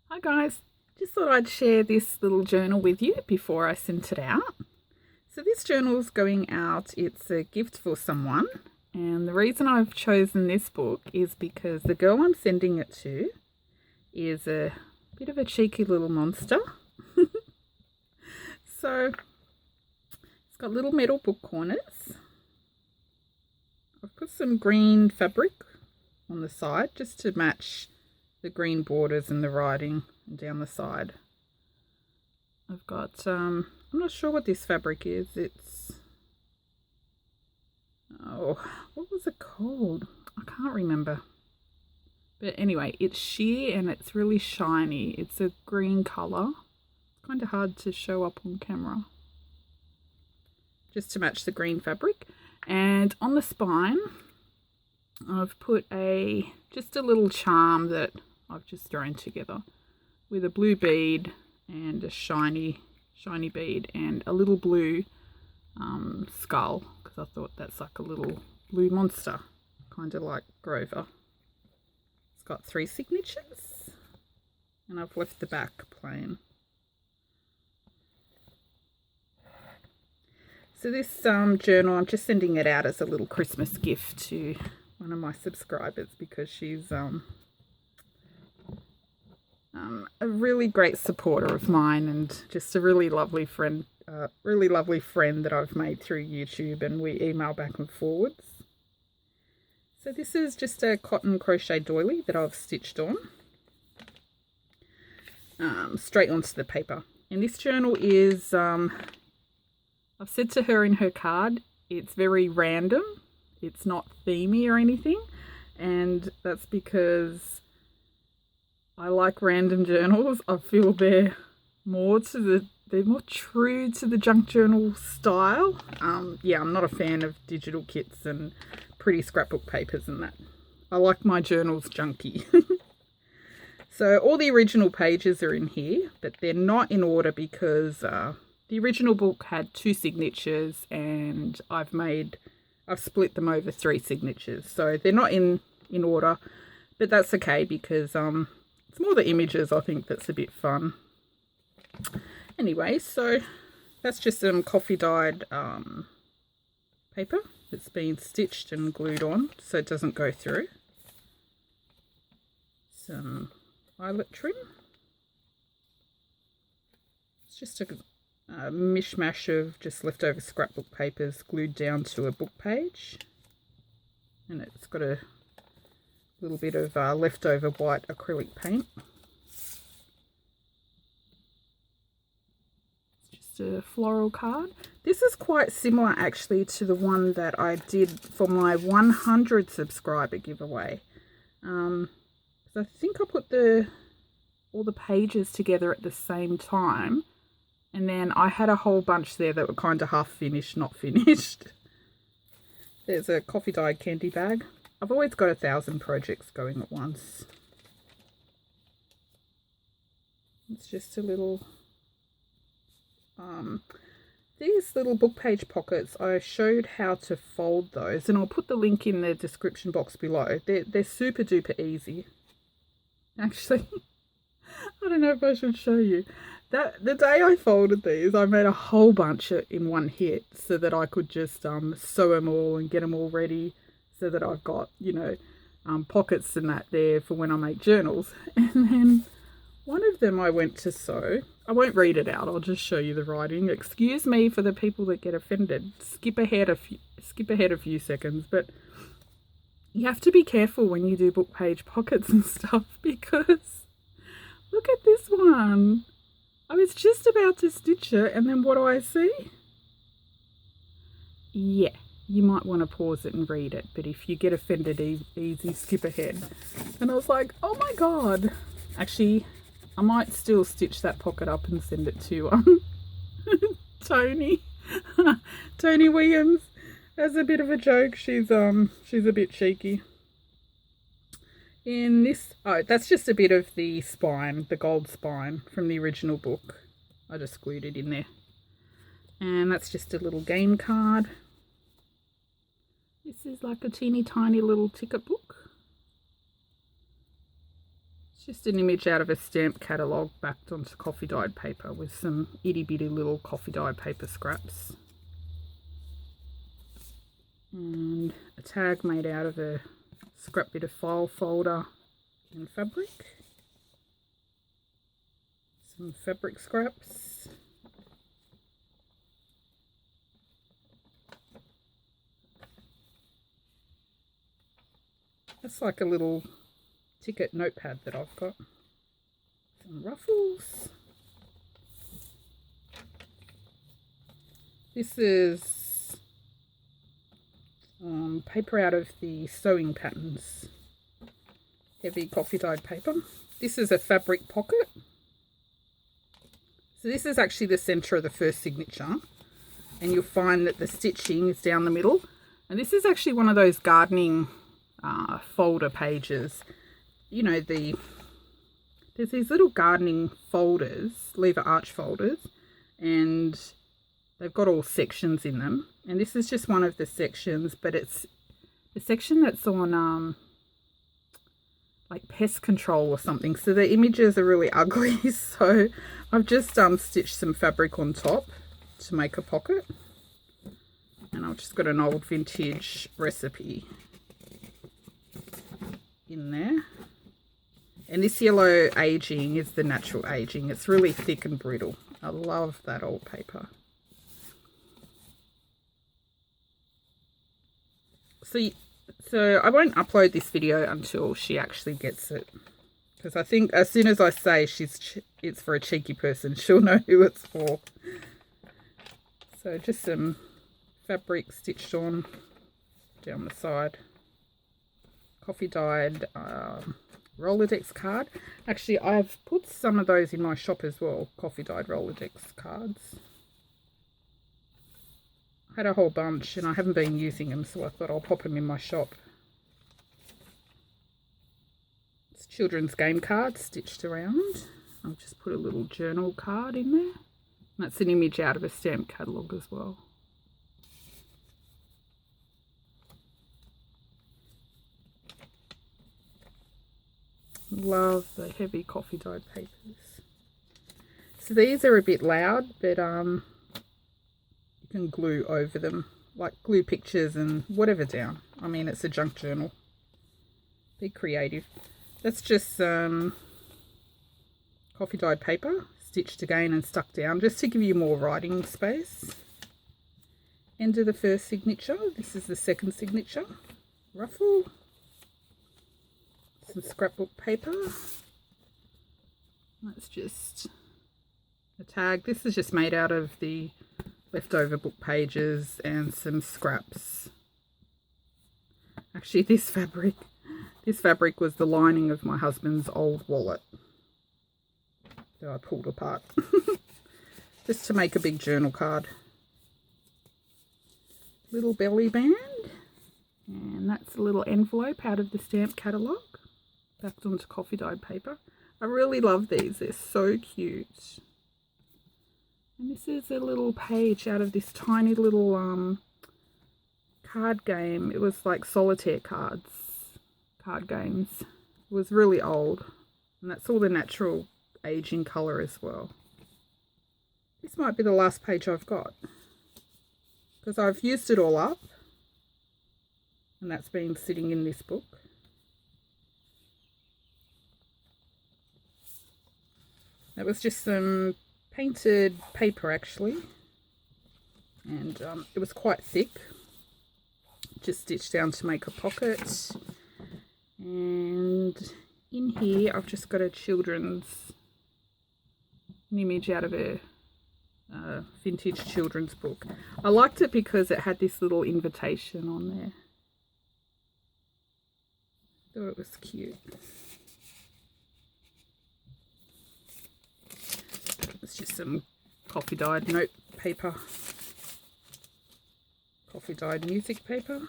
Hi guys, just thought I'd share this little journal with you before I sent it out. So this journal's going out, it's a gift for someone, and the reason I've chosen this book is because the girl I'm sending it to is a bit of a cheeky little monster. So it's got little metal book corners. I've put some green fabric on the side just to match the green borders and the writing down the side. I've got, I'm not sure what this fabric is. It's, oh, what was it called? I can't remember. But anyway, it's sheer and it's really shiny. It's a green colour. It's kind of hard to show up on camera. Just to match the green fabric. And on the spine, I've put just a little charm that I've just thrown together with a blue bead and a shiny bead and a little blue skull, because I thought that's like a little blue monster, kind of like Grover. It's got 3 signatures and I've left the back plain. So this journal, I'm just sending it out as a little Christmas gift to one of my subscribers because she's a really great supporter of mine and just a really lovely friend that I've made through YouTube, and we email back and forwards. So this is just a cotton crochet doily that I've stitched on straight onto the paper. And this journal is, I've said to her in her card, it's very random. It's not themey or anything. And that's because I like random journals. I feel they're more true to the junk journal style. Yeah, I'm not a fan of digital kits and pretty scrapbook papers and that. I like my journals junky. So all the original pages are in here, but they're not in order because the original book had 2 signatures and I've split them over 3 signatures. So they're not in order, but that's okay because it's more the images I think that's a bit fun. Anyway, so that's just some coffee dyed paper that's been stitched and glued on so it doesn't go through. Some eyelet trim. It's just a mishmash of just leftover scrapbook papers glued down to a book page, and it's got a little bit of leftover white acrylic paint. It's just a floral card. This is quite similar actually to the one that I did for my 100 subscriber giveaway. I think I put all the pages together at the same time, and then I had a whole bunch there that were kind of half finished, not finished. There's a coffee dyed candy bag. I've always got 1,000 projects going at once. It's just a little, these little book page pockets, I showed how to fold those, and I'll put the link in the description box below. They're super duper easy. Actually, I don't know if I should show you. The day I folded these, I made a whole bunch in one hit so that I could just sew them all and get them all ready so that I've got, pockets and that there for when I make journals. And then one of them I went to sew. I won't read it out. I'll just show you the writing. Excuse me for the people that get offended. Skip ahead a few seconds, but you have to be careful when you do book page pockets and stuff because look at this one. I was just about to stitch it and then what do I see? Yeah, you might want to pause it and read it, but if you get offended, easy, skip ahead. And I was like, oh my god. Actually, I might still stitch that pocket up and send it to Tony. Tony Williams. As a bit of a joke, she's a bit cheeky. In this, that's just a bit of the spine, the gold spine from the original book. I just glued it in there. And that's just a little game card. This is like a teeny tiny little ticket book. It's Just an image out of a stamp catalogue backed onto coffee dyed paper with some itty bitty little coffee dyed paper scraps. And a tag made out of a scrap bit of file folder and fabric. Some fabric scraps. That's like a little ticket notepad that I've got. Some ruffles. This is paper out of the sewing patterns. Heavy coffee dyed paper. This is a fabric pocket. So this is actually the centre of the first signature. And you'll find that the stitching is down the middle. And this is actually one of those gardening folder pages. You know, there's these little gardening folders, lever arch folders, and they've got all sections in them. And this is just one of the sections, but it's the section that's on like pest control or something. So the images are really ugly. So I've just stitched some fabric on top to make a pocket. And I've just got an old vintage recipe in there. And this yellow aging is the natural aging. It's really thick and brittle. I love that old paper. So I won't upload this video until she actually gets it. Because I think as soon as I say it's for a cheeky person, she'll know who it's for. So just some fabric stitched on down the side. Coffee dyed Rolodex card. Actually, I've put some of those in my shop as well. Coffee dyed Rolodex cards. I had a whole bunch and I haven't been using them, so I thought I'll pop them in my shop. It's children's game cards stitched around. I'll just put a little journal card in there. And that's an image out of a stamp catalogue as well. Love the heavy coffee dyed papers. So these are a bit loud, but you can glue over them, like glue pictures and whatever down. I mean, it's a junk journal. Be creative. That's just coffee dyed paper stitched again and stuck down just to give you more writing space. End of the first signature. This is the second signature. Ruffle. Some scrapbook paper. That's just a tag. This is just made out of the leftover book pages and some scraps. Actually, this fabric was the lining of my husband's old wallet that I pulled apart just to make a big journal card. Little belly band, and that's a little envelope out of the stamp catalogue. Backed onto coffee dyed paper. I really love these. They're so cute. And this is a little page out of this tiny little card game. It was like solitaire card games. It was really old. And that's all the natural aging colour as well. This might be the last page I've got, because I've used it all up. And that's been sitting in this book. That was just some painted paper actually, and it was quite thick. Just stitched down to make a pocket. And in here I've just got an image out of a vintage children's book. I liked it because it had this little invitation on there. Thought it was cute. It's just some coffee dyed note paper, coffee dyed music paper.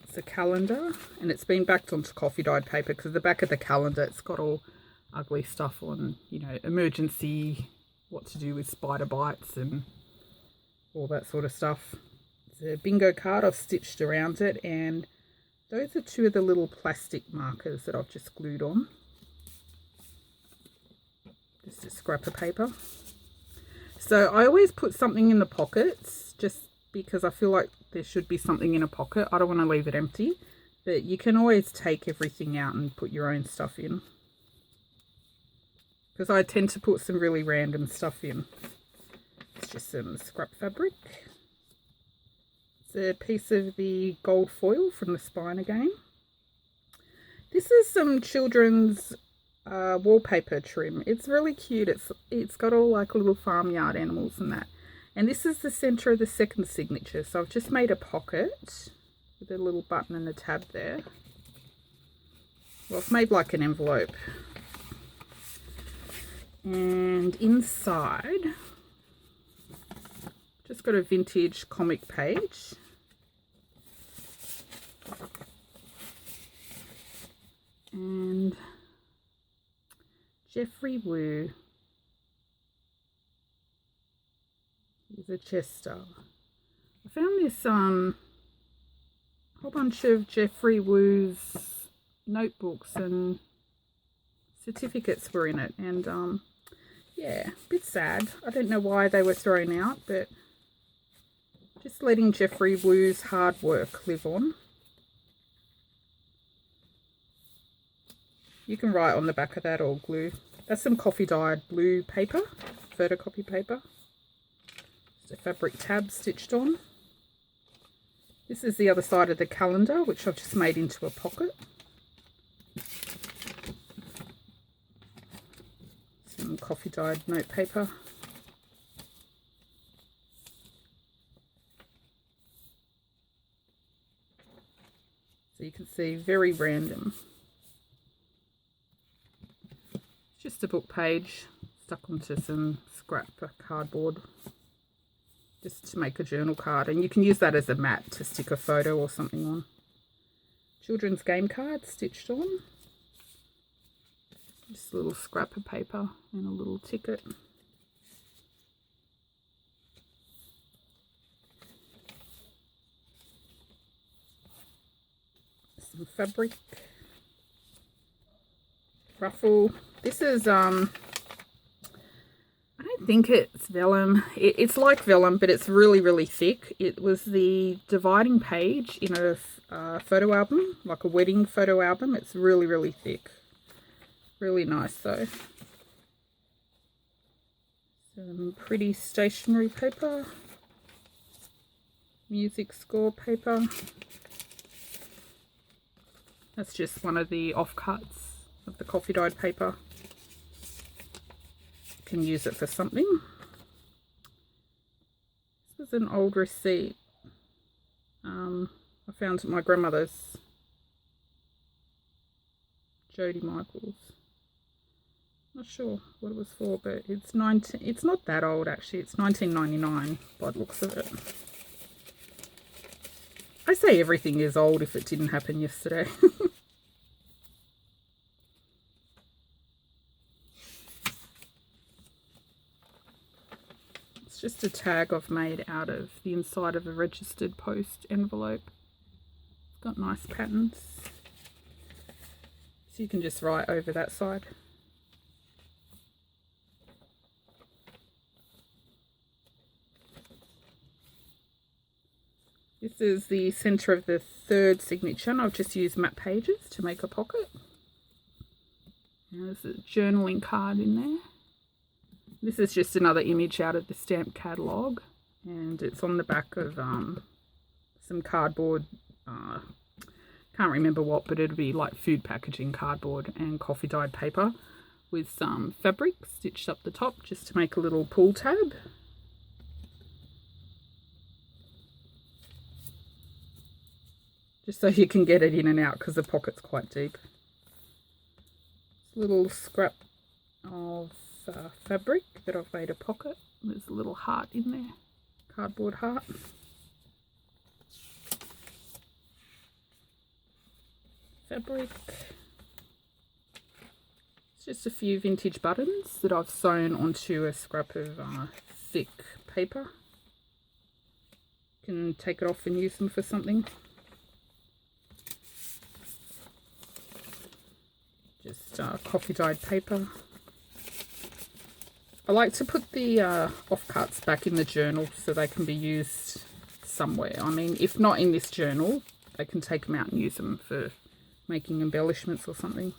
It's a calendar, and it's been backed onto coffee dyed paper because the back of the calendar, it's got all ugly stuff on, you know, emergency, what to do with spider bites and all that sort of stuff. It's a bingo card I've stitched around it, and Those are two of the little plastic markers that I've just glued on. Just a scrap of paper. So I always put something in the pockets just because I feel like there should be something in a pocket. I don't want to leave it empty, but you can always take everything out and put your own stuff in. Because I tend to put some really random stuff in. It's just some scrap fabric. It's a piece of the gold foil from the spine again. This is some children's wallpaper trim. It's really cute. It's got all like little farmyard animals and that. And this is the center of the second signature. So I've just made a pocket with a little button and a tab there. Well, I've made like an envelope. And inside, just got a vintage comic page. And Jeffrey Woo. He's a Chester. I found this whole bunch of Jeffrey Woo's notebooks and certificates were in it, and yeah, a bit sad. I don't know why they were thrown out, but just letting Jeffrey Woo's hard work live on. You can write on the back of that or glue. That's some coffee dyed blue paper, photocopy paper. Just a fabric tab stitched on. This is the other side of the calendar, which I've just made into a pocket. Some coffee dyed note paper. So you can see, very random. Just a book page stuck onto some scrap cardboard just to make a journal card, and you can use that as a mat to stick a photo or something on. Children's game card stitched on. Just a little scrap of paper and a little ticket. Some fabric. Ruffle. This is I don't think it's vellum. It's like vellum, but it's really, really thick. It was the dividing page in a photo album, like a wedding photo album. It's really, really thick. Really nice though. Some pretty stationery paper. Music score paper. That's just one of the offcuts of the coffee dyed paper. Can use it for something. This is an old receipt I found at my grandmother's, Jodie Michaels. Not sure what it was for, but it's not that old actually. It's 1999 by the looks of it. I say everything is old if it didn't happen yesterday. Just a tag I've made out of the inside of a registered post envelope. It's got nice patterns. So you can just write over that side. This is the center of the third signature, and I've just used matte pages to make a pocket. And there's a journaling card in there. This is just another image out of the stamp catalogue, and it's on the back of some cardboard, can't remember what, but it'll be like food packaging cardboard and coffee dyed paper with some fabric stitched up the top just to make a little pull tab. Just so you can get it in and out because the pocket's quite deep. Little scrap of fabric that I've made a pocket. There's a little heart in there, cardboard heart. Fabric. It's just a few vintage buttons that I've sewn onto a scrap of thick paper. You can take it off and use them for something. Just coffee dyed paper. I like to put the offcuts back in the journal so they can be used somewhere. I mean, if not in this journal, they can take them out and use them for making embellishments or something.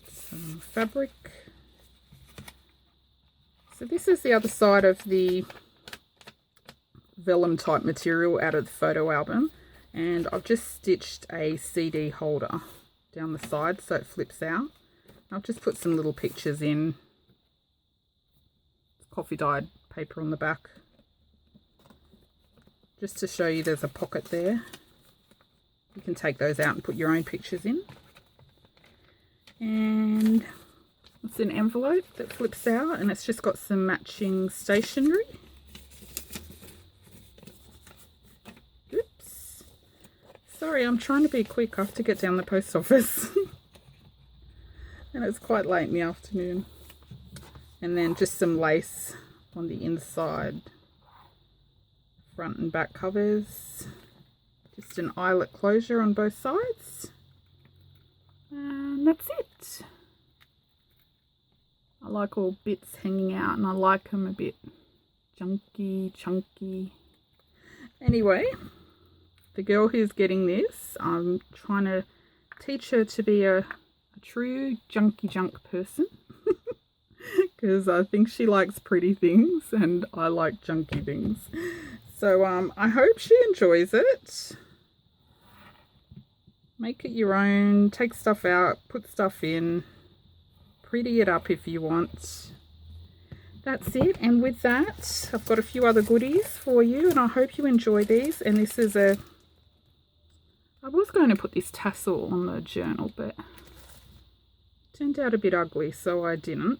Some fabric. So this is the other side of the vellum type material out of the photo album, and I've just stitched a CD holder down the side so it flips out. I've just put some little pictures in, coffee dyed paper on the back, just to show you there's a pocket there. You can take those out and put your own pictures in. And it's an envelope that flips out, and it's just got some matching stationery. Oops. Sorry, I'm trying to be quick. I have to get down the post office. And it's quite late in the afternoon. And then just some lace on the inside. Front and back covers. Just an eyelet closure on both sides. And that's it. I like all bits hanging out, and I like them a bit junky, chunky. Anyway, the girl who's getting this, I'm trying to teach her to be a true junky junk person. Because I think she likes pretty things and I like junky things. So I hope she enjoys it. Make it your own, take stuff out, put stuff in, pretty it up if you want. That's it. And with that, I've got a few other goodies for you, and I hope you enjoy these. And this is I was going to put this tassel on the journal, but it turned out a bit ugly, so I didn't.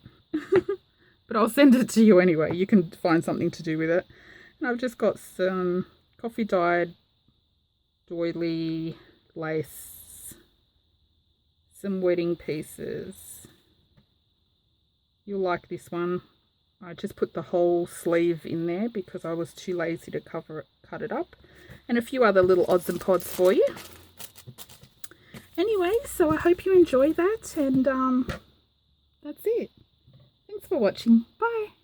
But I'll send it to you anyway. You can find something to do with it. And I've just got some coffee dyed doily lace, some wedding pieces. You'll like this one. I just put the whole sleeve in there because I was too lazy to cut it up. And a few other little odds and pods for you. Anyway, so I hope you enjoy that, and that's it. Thanks for watching. Bye.